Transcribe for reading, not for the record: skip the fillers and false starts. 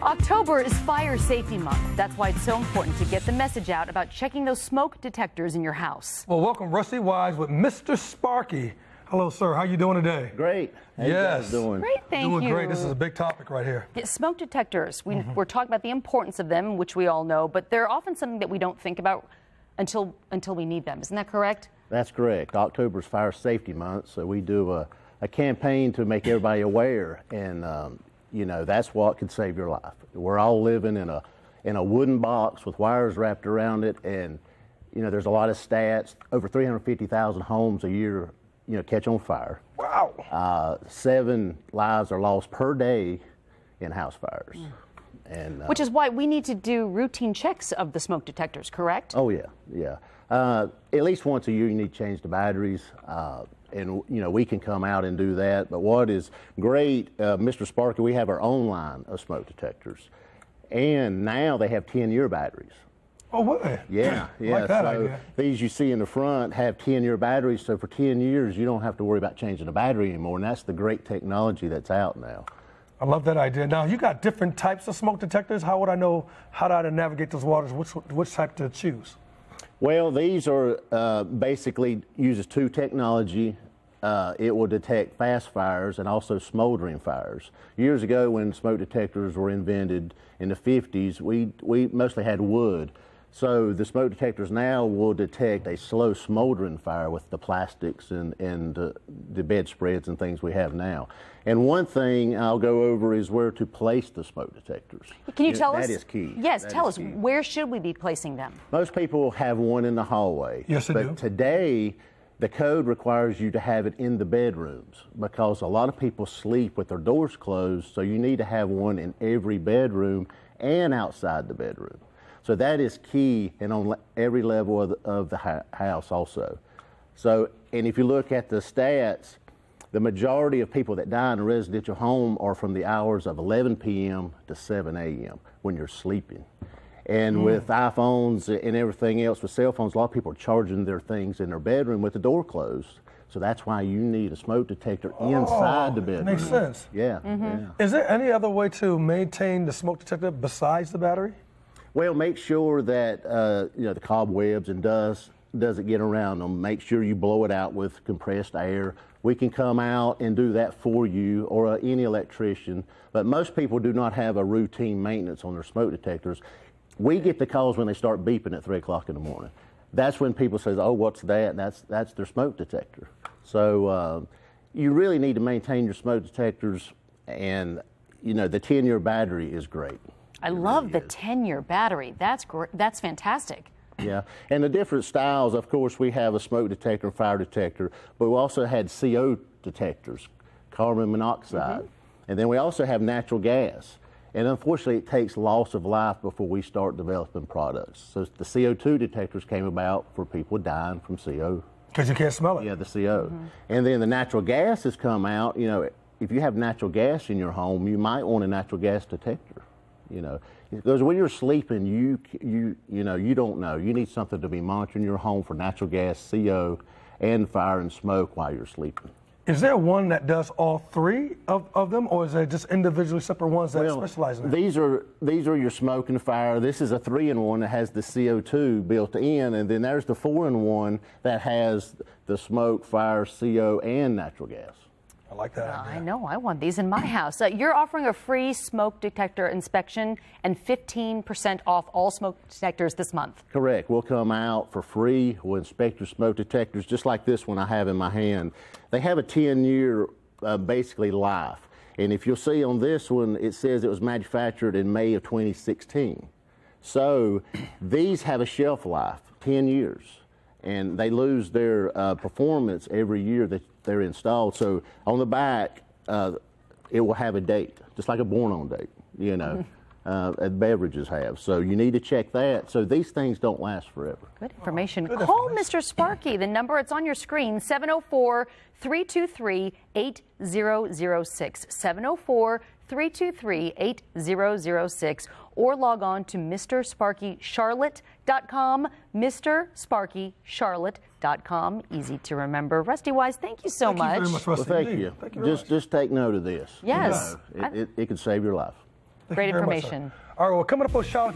October is Fire Safety Month. That's why it's so important to get the message out about checking those smoke detectors in your house. Well, welcome Rusty Wise with Mr. Sparky. Hello, sir. How you doing today? Great. How you guys doing? Great, thank you. Doing great. This is a big topic right here. Yeah, smoke detectors. We're talking about the importance of them, which we all know, but they're often something that we don't think about until we need them. Isn't that correct? That's correct. October is Fire Safety Month, so we do a campaign to make everybody aware, and you know, that's what could save your life. We're all living in a wooden box with wires wrapped around it, and you know, there's a lot of stats. Over 350,000 homes a year, you know, catch on fire. Wow. 7 lives are lost per day in house fires. And which is why we need to do routine checks of the smoke detectors, correct? Oh yeah, yeah. At least once a year you need to change the batteries, and you know, we can come out and do that. But what is great, Mr. Sparky, we have our own line of smoke detectors, and now they have 10-year batteries. Oh, what? Yeah, yeah. Like that so idea. These you see in the front have 10-year batteries, so for 10 years you don't have to worry about changing the battery anymore, and that's the great technology that's out now. I love that idea. Now, you got different types of smoke detectors. How would I know how to navigate those waters? Which type to choose? Well, these are basically uses 2 technology. It will detect fast fires and also smoldering fires. Years ago, when smoke detectors were invented in the 50s, we mostly had wood. So the smoke detectors now will detect a slow smoldering fire with the plastics and the bedspreads and things we have now. And one thing I'll go over is where to place the smoke detectors. Can you tell us? That is key. Yes, tell us. Where should we be placing them? Most people have one in the hallway. Yes, they do. But today, the code requires you to have it in the bedrooms because a lot of people sleep with their doors closed, so you need to have one in every bedroom and outside the bedroom. So that is key, and on every level of the house also. So, and if you look at the stats, the majority of people that die in a residential home are from the hours of 11 p.m. to 7 a.m. when you're sleeping. And with iPhones and everything else, with cell phones, a lot of people are charging their things in their bedroom with the door closed. So that's why you need a smoke detector inside the bedroom. Makes sense. Yeah, yeah. Is there any other way to maintain the smoke detector besides the battery? Well, make sure that you know, the cobwebs and dust doesn't get around them. Make sure you blow it out with compressed air. We can come out and do that for you, or any electrician. But most people do not have a routine maintenance on their smoke detectors. We get the calls when they start beeping at 3 o'clock in the morning. That's when people say, "Oh, what's that?" That's their smoke detector. So you really need to maintain your smoke detectors, and you know, the 10-year battery is great. I love the 10-year battery. That's great. That's fantastic. Yeah, and the different styles, of course, we have a smoke detector and fire detector, but we also had CO detectors, carbon monoxide, and then we also have natural gas. And unfortunately, it takes loss of life before we start developing products. So the CO2 detectors came about for people dying from CO. Because you can't smell it. Yeah, the CO. And then the natural gas has come out. You know, if you have natural gas in your home, you might want a natural gas detector. You know, because when you're sleeping, you know, you don't know. You need something to be monitoring your home for natural gas, CO, and fire and smoke while you're sleeping. Is there one that does all 3 of them, or is there just individually separate ones that specialize in it? These are your smoke and fire. This is a 3-in-1 that has the CO2 built in, and then there's the 4-in-1 that has the smoke, fire, CO, and natural gas. I like that idea. I know. I want these in my house. You're offering a free smoke detector inspection and 15% off all smoke detectors this month. Correct. We'll come out for free. We'll inspect your smoke detectors, just like this one I have in my hand. They have a 10-year basically life. And if you'll see on this one, it says it was manufactured in May of 2016. So these have a shelf life, 10 years. And they lose their performance every year that they're installed. So on the back, it will have a date, just like a born-on date, you know, beverages have. So you need to check that. So these things don't last forever. Good information. Call Mr. Sparky. The number, it's on your screen, 704-323-8006. 704-323-8006, or log on to MrSparkyCharlotte.com, MrSparkyCharlotte.com. Easy to remember. Rusty Wise, thank you so much. Thank you very much, Rusty. Well, thank you. Just take note of this. Yes. You know, it can save your life. Great you very much, sir. information. All right, well, coming up on Charlotte.